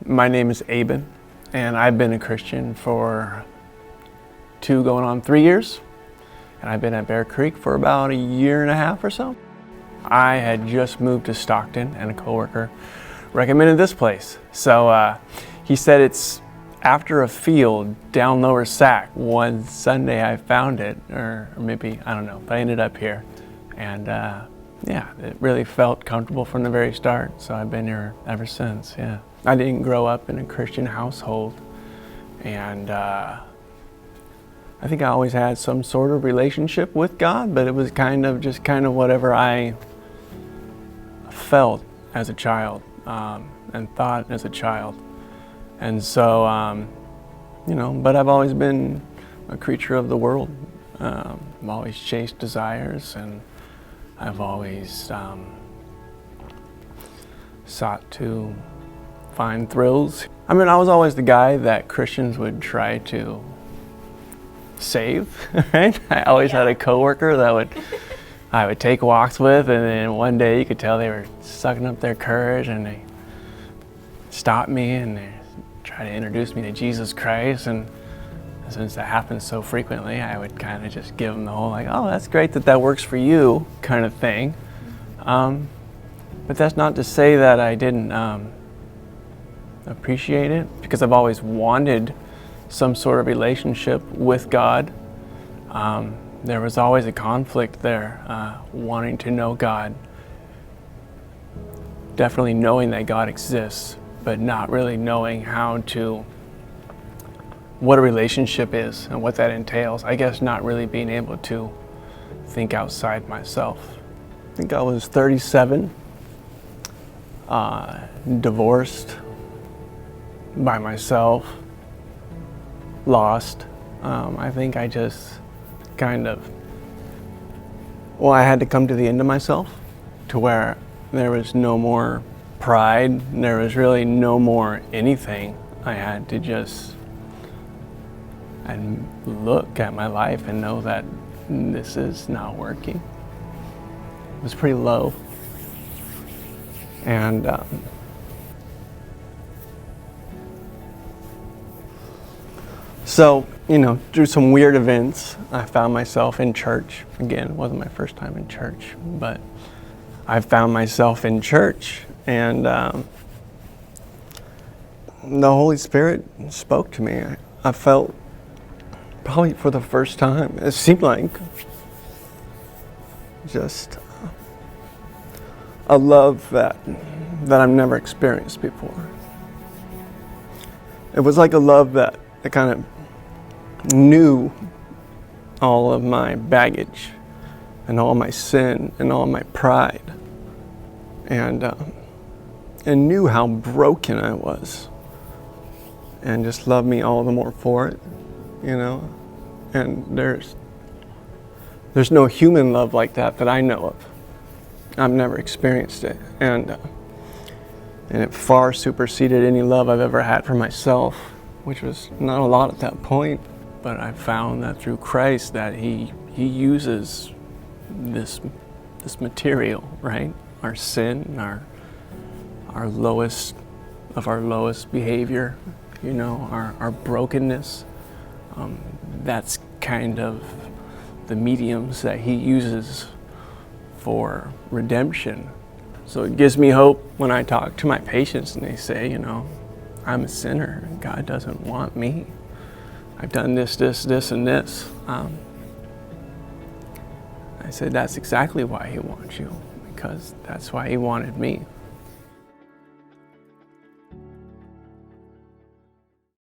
My name is Aben, and I've been a Christian for 2 going on 3 years, and I've been at Bear Creek for about 1.5 years or so. I had just moved to Stockton, and a coworker recommended this place. So he said it's after a field down Lower Sac. One Sunday I found it, or maybe, I don't know, but I ended up here. And yeah, it really felt comfortable from the very start, so I've been here ever since, yeah. I didn't grow up in a Christian household, and I think I always had some sort of relationship with God, but it was kind of whatever I felt as a child and thought as a child. And so, but I've always been a creature of the world. I've always chased desires, and I've always sought to find thrills. I mean, I was always the guy that Christians would try to save, right? I always had a coworker that I would take walks with, and then one day you could tell they were sucking up their courage, and they stopped me and they tried to introduce me to Jesus Christ. And since that happens so frequently, I would kind of just give them the whole, like, oh, that's great that works for you kind of thing. But that's not to say that I didn't appreciate it, because I've always wanted some sort of relationship with God. There was always a conflict there, wanting to know God, definitely knowing that God exists, but not really knowing what a relationship is and what that entails. I guess not really being able to think outside myself. I think I was 37, divorced, by myself, lost. I think I just I had to come to the end of myself, to where there was no more pride, there was really no more anything. I had to just look at my life and know that this is not working. It was pretty low. And so, through some weird events, I found myself in church. Again, it wasn't my first time in church, but I found myself in church, and the Holy Spirit spoke to me. I felt, probably for the first time, it seemed like just a love that I've never experienced before. It was like a love that kind of knew all of my baggage and all my sin and all my pride, and knew how broken I was, and just loved me all the more for it, and there's no human love like that I know of. I've never experienced it, and it far superseded any love I've ever had for myself, which was not a lot at that point. But I found that through Christ that He uses this material, right? Our sin, our lowest of our lowest behavior, our brokenness. That's kind of the mediums that He uses for redemption. So it gives me hope when I talk to my patients and they say, I'm a sinner and God doesn't want me. I've done this, and this. I said, that's exactly why He wants you, because that's why He wanted me.